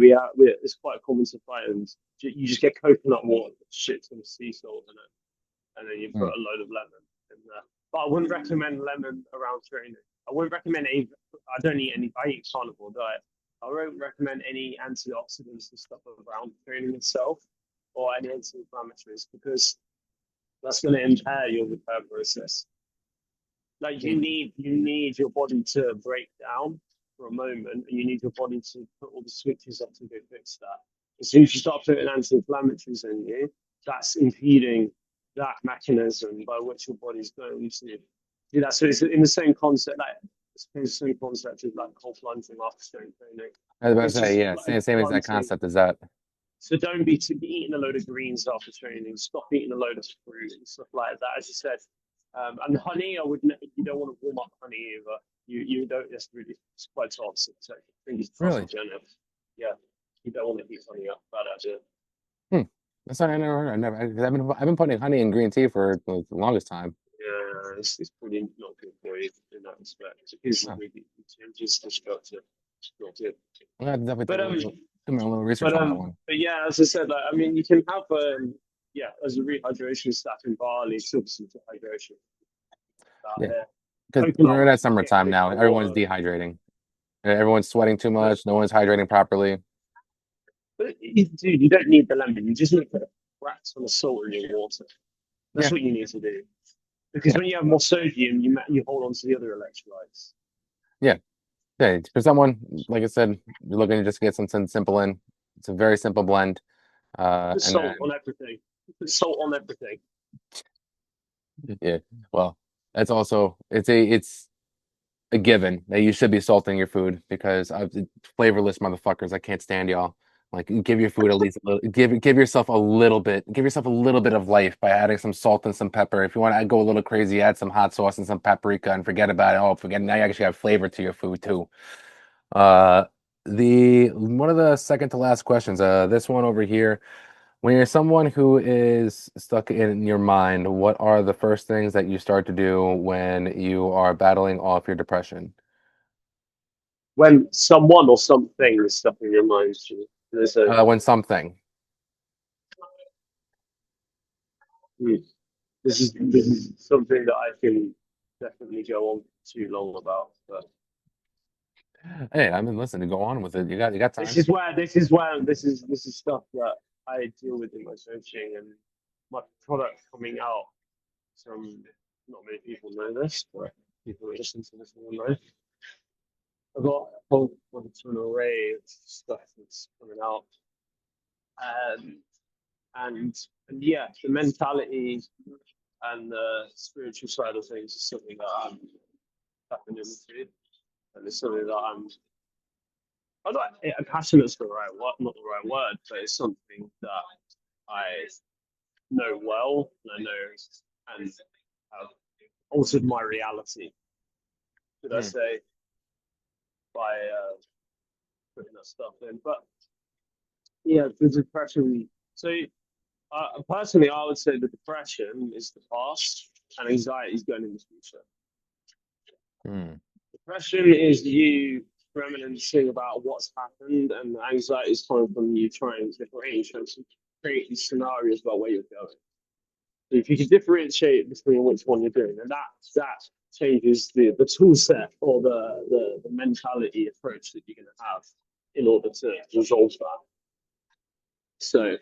Speaker 2: it's quite common to find. You just get coconut water, shit some sea salt in it, and then you put
Speaker 1: Mm,
Speaker 2: a load of lemon in there. But I wouldn't recommend lemon around training. I wouldn't recommend any. I don't eat any. I eat carnivore diet. I won't recommend any antioxidants and stuff around training itself or any anti-inflammatories because that's going to impair your repair process. Like
Speaker 1: yeah,
Speaker 2: you need your body to break down for a moment, and you need your body to put all the switches up to go fix that. As soon as you start putting anti-inflammatories in you, that's impeding that mechanism by which your body's going to do that. So it's in the same concept, like it's the same concept as like cold plunging after strength training.
Speaker 1: I was about to
Speaker 2: It's
Speaker 1: say,
Speaker 2: just
Speaker 1: yeah,
Speaker 2: like
Speaker 1: same exact
Speaker 2: blunting.
Speaker 1: concept as that.
Speaker 2: So don't be eating a load of greens after training. Stop eating a load of fruit and stuff like that. As you said, and honey, you don't want to warm up honey either. You don't. That's really it's quite toxic. So I think it's
Speaker 1: Really?
Speaker 2: carcinogenic. Yeah, you don't want to heat honey up. Bad idea.
Speaker 1: Hmm. That's not I never heard. I've been putting honey in green tea for the longest time.
Speaker 2: Yeah, it's pretty not good for you in that respect. It's
Speaker 1: Huh.
Speaker 2: really it changes the structure. It's not good.
Speaker 1: I'm gonna definitely
Speaker 2: But
Speaker 1: do my little research
Speaker 2: But
Speaker 1: on that one.
Speaker 2: yeah, as I said, like, I mean, you can have yeah, as a rehydration stack in barley, substance of hydration out
Speaker 1: Yeah,
Speaker 2: here.
Speaker 1: because
Speaker 2: Coconut
Speaker 1: we're in
Speaker 2: water,
Speaker 1: that summertime now.
Speaker 2: coconut
Speaker 1: Everyone's
Speaker 2: water.
Speaker 1: dehydrating. Everyone's sweating too
Speaker 2: But
Speaker 1: much. No one's hydrating properly.
Speaker 2: But dude, you don't need the lemon. You just need to put a fraction of salt in your water. That's
Speaker 1: Yeah,
Speaker 2: what you need to do. Because
Speaker 1: yeah,
Speaker 2: when you have more sodium, you hold on to the other electrolytes.
Speaker 1: yeah, yeah. For someone, like I said, you're looking to just get something simple in. It's a very simple blend.
Speaker 2: Put
Speaker 1: And
Speaker 2: salt
Speaker 1: then
Speaker 2: on everything. Put salt on everything.
Speaker 1: yeah, well, that's also it's a given that you should be salting your food because flavorless motherfuckers. I can't stand y'all. Like, give your food at least a little, give yourself a little bit of life by adding some salt and some pepper. If you want to go a little crazy, add some hot sauce and some paprika and forget about it. Oh, forget now you actually have flavor to your food too. Uh, the one of the second to last questions. This one over here. When you're someone who is stuck in your mind, what are the first things that you start to do when you are battling off your depression?
Speaker 2: When someone or something is stuck in your mind, there's a
Speaker 1: When something.
Speaker 2: hmm, this is something that I can definitely go on too long about. But
Speaker 1: Hey, I mean, listen, to go on with it. You got
Speaker 2: this
Speaker 1: time.
Speaker 2: is where this is stuff that I deal with in my coaching and my product coming out. Some not many people know this, but people who listen to this will know. I've got a whole an array of stuff that's coming out, um, and and yeah, the mentality and the spiritual side of things is something that I'm tapping into, and it's something that I'm not passionate's the right word, not the right word, but it's something that I know well, and I know and have altered my reality, should I
Speaker 1: Hmm.
Speaker 2: say, by putting that stuff in. But yeah, the depression. So personally, I would say the depression is the past, and anxiety is going in the future.
Speaker 1: Hmm.
Speaker 2: Depression is you reminiscing about what's happened, and anxiety is coming from you trying to create these scenarios about where you're going. So if you can differentiate between which one you're doing, and that changes the tool set or the mentality approach that you're going to have in order to resolve that. So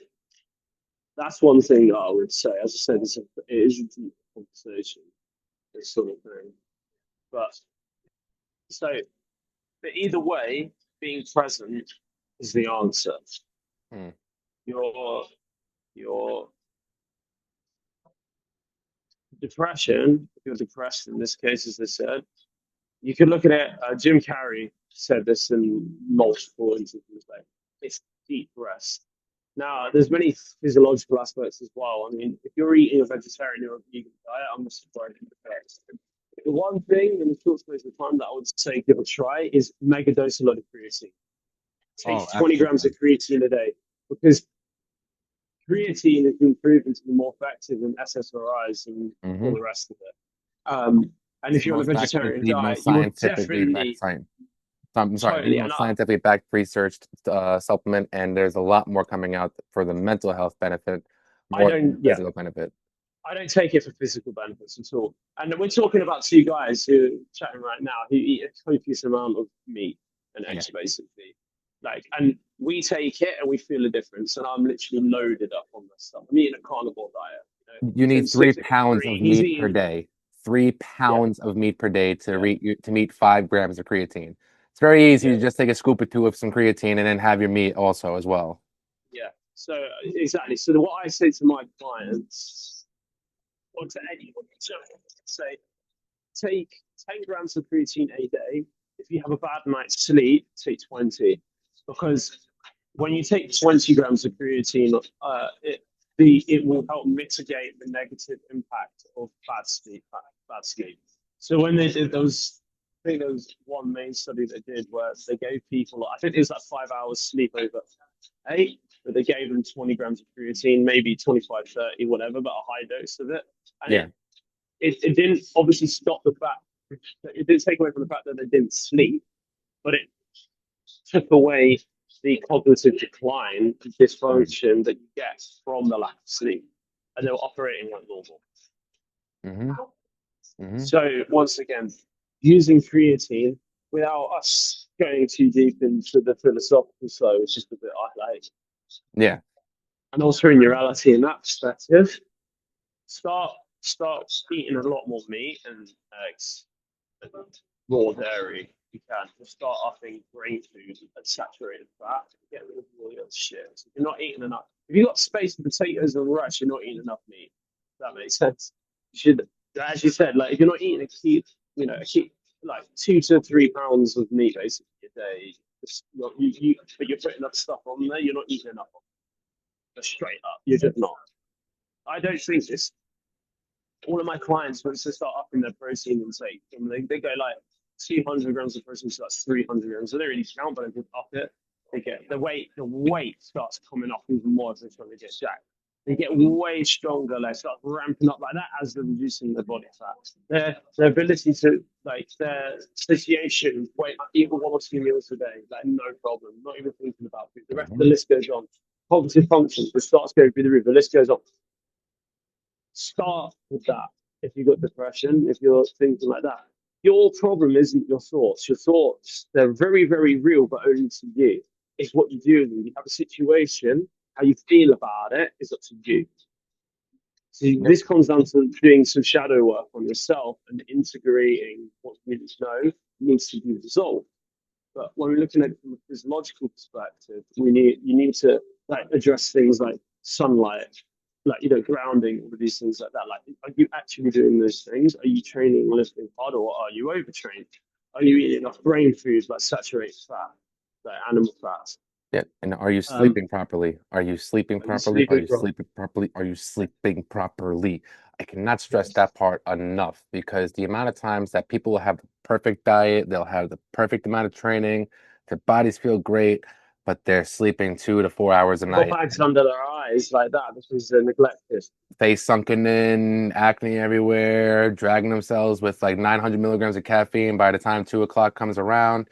Speaker 2: that's one thing that I would say. As I said, it is a deep conversation, this sort of thing. But so, but either way, being present is the answer.
Speaker 1: Hmm.
Speaker 2: Your depression, if you're depressed in this case, as they said, you could look at it. Jim Carrey said this in multiple interviews. Like, it's deep rest. Now, there's many physiological aspects as well. I mean, if you're eating a vegetarian or a vegan diet, I'm not surprised. The one thing in the short space of time that I would say give a try is mega dose a lot of creatine.
Speaker 1: Oh,
Speaker 2: Take 20 grams
Speaker 1: absolutely.
Speaker 2: of creatine a day because creatine has been proven to be more effective than SSRIs and all
Speaker 1: Mm-hmm.
Speaker 2: the rest of it. And
Speaker 1: It's
Speaker 2: if you're on a vegetarian
Speaker 1: the most
Speaker 2: diet, you will
Speaker 1: scientifically backed
Speaker 2: definitely
Speaker 1: science. I'm sorry, the
Speaker 2: totally.
Speaker 1: most scientifically backed researched supplement, and there's a lot more coming out for the mental health benefit
Speaker 2: I
Speaker 1: more than the
Speaker 2: don't, yeah,
Speaker 1: physical benefit.
Speaker 2: I don't take it for physical benefits at all. And we're talking about two guys who are chatting right now who eat a copious amount of meat and
Speaker 1: Yeah.
Speaker 2: eggs, basically. Like, and we take it and we feel a difference. And I'm literally loaded up on this stuff. I'm eating a carnivore diet.
Speaker 1: You
Speaker 2: So
Speaker 1: need
Speaker 2: the
Speaker 1: three
Speaker 2: six at
Speaker 1: pounds
Speaker 2: three,
Speaker 1: of
Speaker 2: he's
Speaker 1: meat per
Speaker 2: eating,
Speaker 1: day. Three
Speaker 2: yeah,
Speaker 1: pounds of meat per day to
Speaker 2: yeah,
Speaker 1: meet 5 grams of creatine. It's very easy
Speaker 2: yeah,
Speaker 1: to just take a scoop or two of some creatine and then have your meat also as well.
Speaker 2: yeah. So exactly. So what I say to my clients or to anyone, say, take 10 grams of creatine a day. If you have a bad night's sleep, take 20. Because when you take 20 grams of creatine, it will help mitigate the negative impact of bad sleep. Bad sleep. So when they did those, I think there was one main study they did where they gave people, I think it was like 5 hours sleep over 8, but they gave them 20 grams of creatine, maybe 25, 30, whatever, but a high dose of it. And
Speaker 1: Yeah.
Speaker 2: it didn't obviously stop the fact, it didn't take away from the fact that they didn't sleep, but it took away the cognitive decline and dysfunction that you get from the lack of sleep. And they were operating like normal.
Speaker 1: Mm-hmm. Mm-hmm.
Speaker 2: So, once again, using creatine without us going too deep into the philosophical side, it's just a bit I like.
Speaker 1: Yeah.
Speaker 2: and altering your reality in that perspective. Start start eating a lot more meat and eggs and raw dairy. You can just start upping grain food and saturated fat. Get rid of all the other shit. So if you're not eating enough, if you've got space for potatoes and rice, you're not eating enough meat. That makes sense. You should, as you said, like if you're not eating a key, like 2 to 3 pounds of meat basically a day. But you're putting other stuff on there. You're not eating enough. Just straight up, you're just not. I don't think this. All of my clients, once they start upping their protein intake, and they go like 200 grams of protein to like 300 grams. So they really count, but they just up it. They get the weight starts coming off even more as they try to get jacked. They get way stronger. They start ramping up like that as they're reducing their body fat. Their ability to like their satiation, wait, even 1 or 2 meals a day, like no problem. Not even thinking about food. The rest of the
Speaker 1: Mhm.
Speaker 2: list goes on. Cognitive function just starts going through the roof. The list goes on. Start with that. If you've got depression, if you're thinking like that, your problem isn't your thoughts. Your thoughts, they're very, very real, but only to you. It's what you do when you have a situation. How you feel about it is up to you. So
Speaker 1: Yep.
Speaker 2: this comes down to doing some shadow work on yourself and integrating what you need to know needs to be resolved. But when we're looking at it from a physiological perspective, you need to like address things like sunlight, like grounding, all of these things like that. Like, are you actually doing those things? Are you training, lifting hard, or are you overtrained? Are you eating enough brain foods like saturated fat, like animal fats?
Speaker 1: Yeah. And are you
Speaker 2: Um,
Speaker 1: sleeping properly? Are you sleeping
Speaker 2: are you
Speaker 1: properly? Are
Speaker 2: sleeping
Speaker 1: you
Speaker 2: properly?
Speaker 1: sleeping properly? Are you sleeping properly? I cannot stress that part enough because the amount of times that people have the perfect diet, they'll have the perfect amount of training, their bodies feel great, but they're sleeping 2 to 4 hours a
Speaker 2: They've got
Speaker 1: night.
Speaker 2: bags under their eyes like that because they're neglected.
Speaker 1: Face sunken in, acne everywhere, dragging themselves with like 900 milligrams of caffeine by the time 2 o'clock comes around.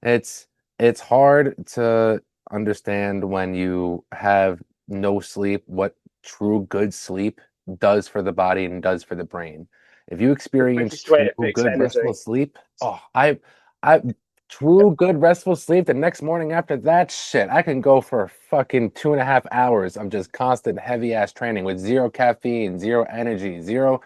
Speaker 1: It's it's hard to understand when you have no sleep what true good sleep does for the body and does for the brain. If you
Speaker 2: The
Speaker 1: experience
Speaker 2: quickest way
Speaker 1: true
Speaker 2: to fix
Speaker 1: good restful
Speaker 2: anything.
Speaker 1: sleep, I true good restful sleep the next morning after that shit, I can go for fucking 2.5 hours of just constant heavy ass training with zero caffeine, zero energy, zero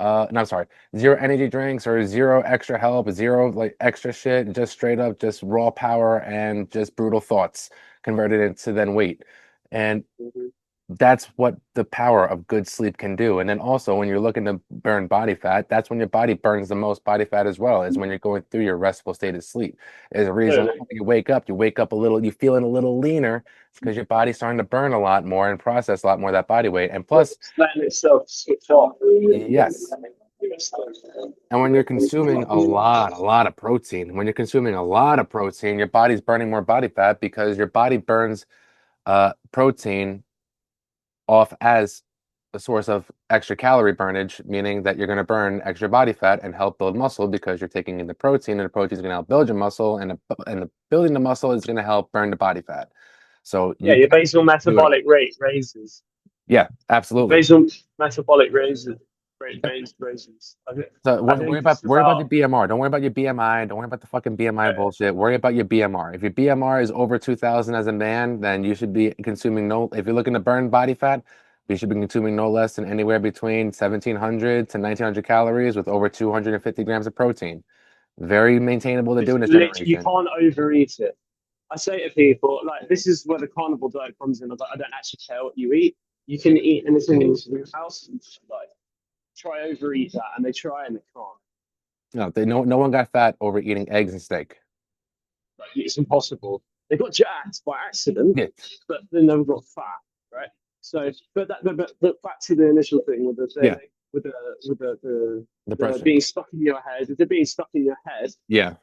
Speaker 1: no, I'm sorry, zero energy drinks or zero extra help, zero like extra shit, just straight up just raw power and just brutal thoughts converted into then weight. And
Speaker 2: Mhm.
Speaker 1: that's what the power of good sleep can do. And then also when you're looking to burn body fat, that's when your body burns the most body fat as well, is when you're going through your restful state of sleep. There's a reason why
Speaker 2: Totally.
Speaker 1: when you wake up a little, you're feeling a little leaner. It's because your body's starting to burn a lot more and process a lot more of that body weight. And plus,
Speaker 2: It's letting itself switch off.
Speaker 1: yes. And when you're consuming a lot of protein, when you're consuming a lot of protein, your body's burning more body fat because your body burns protein off as a source of extra calorie burnage, meaning that you're going to burn extra body fat and help build muscle because you're taking in the protein, and the protein is going to help build your muscle, and the building the muscle is going to help burn the body fat. So
Speaker 2: Yeah,
Speaker 1: you
Speaker 2: your
Speaker 1: got to
Speaker 2: basal
Speaker 1: do it all.
Speaker 2: metabolic rate raises.
Speaker 1: Yeah, absolutely.
Speaker 2: Basal metabolic raises. Raises.
Speaker 1: So
Speaker 2: I
Speaker 1: worry
Speaker 2: think
Speaker 1: about
Speaker 2: it's
Speaker 1: your
Speaker 2: about
Speaker 1: BMR. Don't worry about your BMI. Don't worry about the fucking BMI bullshit. Worry about your BMR. If your BMR is over 2,000 as a man, then you should be consuming no. If you're looking to burn body fat, you should be consuming no less than anywhere between 1,700 to 1,900 calories with over 250 grams of protein. Very maintainable to do
Speaker 2: it's
Speaker 1: in this
Speaker 2: literally you
Speaker 1: generation.
Speaker 2: can't overeat it. I say to people like this is where the carnivore diet comes in. I don't actually care what you eat. You can eat anything in your house and just, like try overeat that, and they try and they can't.
Speaker 1: No, no one got fat over eating eggs and steak.
Speaker 2: Like it's impossible. They got jacked by accident,
Speaker 1: Yeah,
Speaker 2: but they never got fat, right? So, but back to the initial thing with the
Speaker 1: yeah,
Speaker 2: with the
Speaker 1: depression.
Speaker 2: being stuck in your head. If they're being stuck in your head,
Speaker 1: Yeah,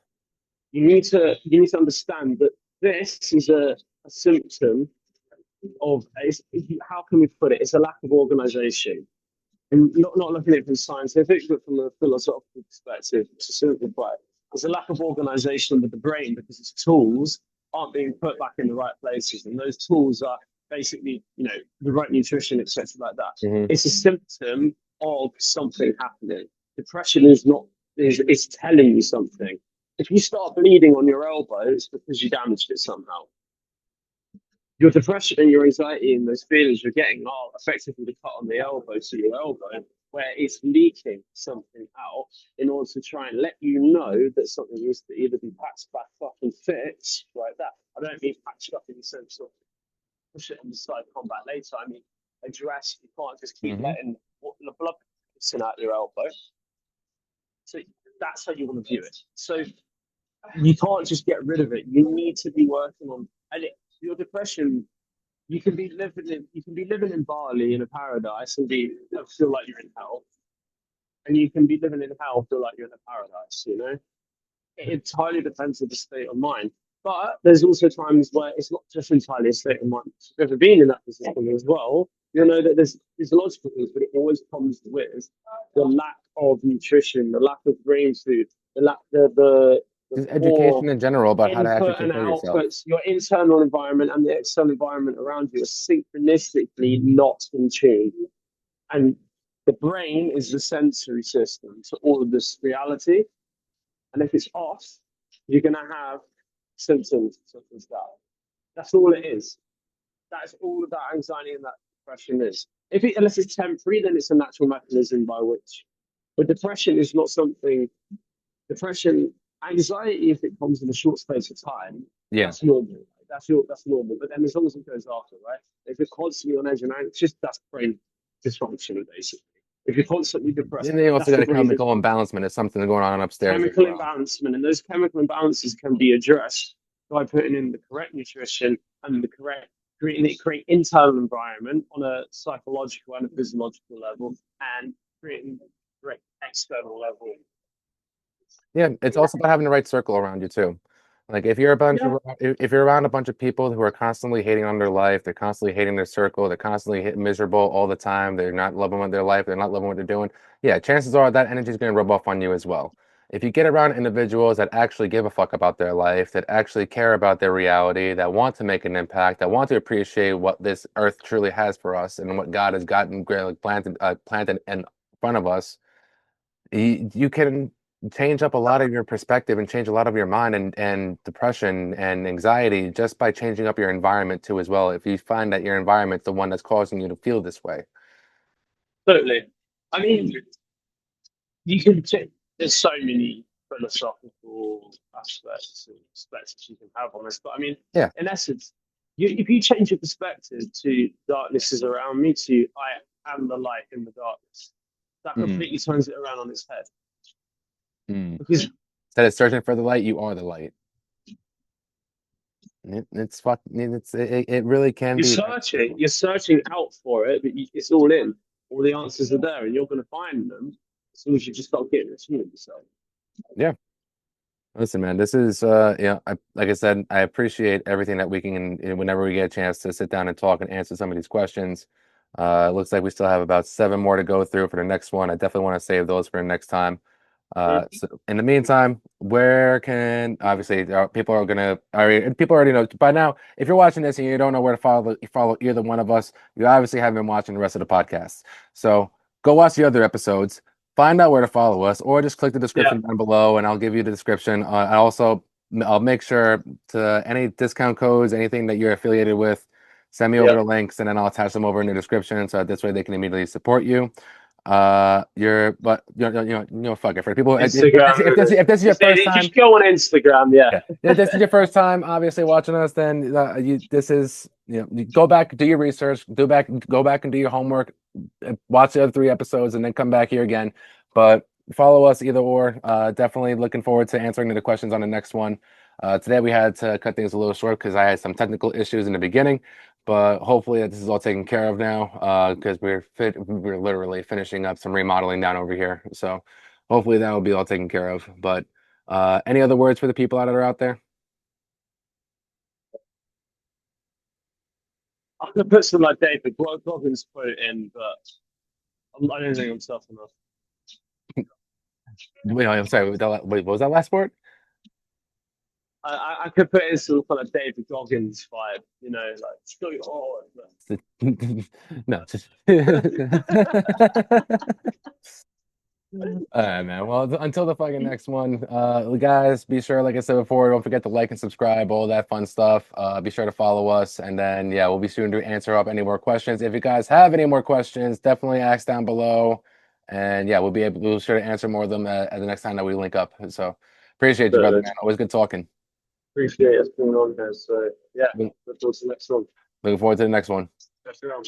Speaker 2: you need to understand that this is a symptom of how can we put it? It's a lack of organization. And not looking at it from scientific, but from a philosophical perspective, to simplify it. There's a lack of organization with the brain because its tools aren't being put back in the right places. And those tools are basically, the right nutrition, etc., like that.
Speaker 1: hmm
Speaker 2: It's a symptom of something happening. Depression is not is telling you something. If you start bleeding on your elbow, it's because you damaged it somehow. your depression and your anxiety and those feelings you're getting are effectively the cut on the elbow to your elbow, where it's leaking something out in order to try and let you know that something needs to either be patched back up and fixed like that. I don't mean patched up in the sense of push it on the side, come back later. I mean address. You can't just keep
Speaker 1: Hmm.
Speaker 2: letting the blood pissing out your elbow. So that's how you want to view it. So you can't just get rid of it. You need to be working on and your depression. You can be living in Bali in a paradise and feel like you're in hell, and you can be living in hell feel like you're in a paradise. You know, it entirely depends on the state of mind. But there's also times where it's not just entirely a state of mind. If you've ever been in that position as well, you'll know that there's physiological things, but it always comes with the lack of nutrition, the lack of brain food, the lack the
Speaker 1: Just
Speaker 2: poor
Speaker 1: education in general about how to actually
Speaker 2: input and
Speaker 1: take care of yourself.
Speaker 2: outputs, your internal environment and the external environment around you are synchronistically not in tune. And the brain is the sensory system to all of this reality. And if it's off, you're going to have symptoms such as that. That's all it is. That's all that anxiety and that depression is. Unless it's temporary, then it's a natural mechanism by which. But depression is not something. Depression, anxiety, if it comes in a short space of time,
Speaker 1: Yeah.
Speaker 2: that's normal. That's normal. But then as long as it goes after, right? If you're constantly on edge and anxious, that's brain dysfunction, basically. If you're constantly depressed,
Speaker 1: And then you also
Speaker 2: that's
Speaker 1: got
Speaker 2: the
Speaker 1: a
Speaker 2: brain
Speaker 1: chemical
Speaker 2: dysfunction.
Speaker 1: imbalancement. There's something going on upstairs as
Speaker 2: Chemical
Speaker 1: well.
Speaker 2: imbalancement, and those chemical imbalances can be addressed by putting in the correct nutrition and the correct create internal environment on a psychological and a physiological level, and creating the correct external level.
Speaker 1: Yeah, it's also about having the right circle around you too. Like
Speaker 2: Yeah,
Speaker 1: if you're around a bunch of people who are constantly hating on their life, they're constantly hating their circle, they're constantly miserable all the time, they're not loving what their life, they're not loving what they're doing. Yeah, chances are that energy is going to rub off on you as well. If you get around individuals that actually give a fuck about their life, that actually care about their reality, that want to make an impact, that want to appreciate what this earth truly has for us and what God has gotten like, planted in front of us, you can change up a lot of your perspective and change a lot of your mind and depression and anxiety just by changing up your environment too as well. If you find that your environment's the one that's causing you to feel this way.
Speaker 2: totally. I mean, you can check. There's so many philosophical aspects and perspectives you can have on this, but I mean,
Speaker 1: Yeah.
Speaker 2: in essence, if you change your perspective to darkness is around me to I am the light in the darkness, that
Speaker 1: Mm,
Speaker 2: completely turns it around on its head.
Speaker 1: mm.
Speaker 2: Because
Speaker 1: Instead of searching for the light, you are the light. It really can be that simple.
Speaker 2: you're searching out for it, but it's all in. All the answers are there, and you're going to find them as soon as you just start getting a tune of yourself.
Speaker 1: Yeah. Listen, man, this is like I said, I appreciate everything that we can and whenever we get a chance to sit down and talk and answer some of these questions. It looks like we still have about seven more to go through for the next one. I definitely want to save those for the next time.
Speaker 2: Mhm.
Speaker 1: So in the meantime, where can obviously people are gonna already people already know by now. If you're watching this and you don't know where to follow either one of us, you obviously haven't been watching the rest of the podcast. So go watch the other episodes, find out where to follow us, or just click the
Speaker 2: Yeah,
Speaker 1: description down below, and I'll give you the description. I'll make sure to any discount codes, anything that you're affiliated with, send me over
Speaker 2: yeah.
Speaker 1: the links, and then I'll attach them over in the description, so this way they can immediately support you. Fuck it for people.
Speaker 2: Instagram.
Speaker 1: If this is your first time,
Speaker 2: Just go on Instagram. Yeah,
Speaker 1: yeah, if this is your first time, obviously watching us, then this is you go back, do your research, go back and do your homework, watch the other three episodes, and then come back here again. But follow us either or. Definitely looking forward to answering the questions on the next one. Today we had to cut things a little short because I had some technical issues in the beginning, but hopefully this is all taken care of now because we're literally finishing up some remodeling down over here. So hopefully that will be all taken care of. But any other words for the people that are out there?
Speaker 2: I could put some like David Goggins quote in, but I don't think I'm tough enough.
Speaker 1: Wait, I'm sorry. Wait, what was that last part?
Speaker 2: I could put in some kind of David Goggins vibe, you know, like still hard.
Speaker 1: No, just All right, man. Well, until the fucking next one, guys, be sure, like I said before, don't forget to like and subscribe, all that fun stuff. Be sure to follow us, and then yeah, we'll be soon to answer up any more questions. If you guys have any more questions, definitely ask down below, and yeah, we'll sure to answer more of them at the next time that we link up. So appreciate you, brother,
Speaker 2: But
Speaker 1: man. Always good talking.
Speaker 2: appreciate us being on here. So yeah,
Speaker 1: Look-
Speaker 2: look forward to the next one.
Speaker 1: Looking forward to the next one.
Speaker 2: Catch you around.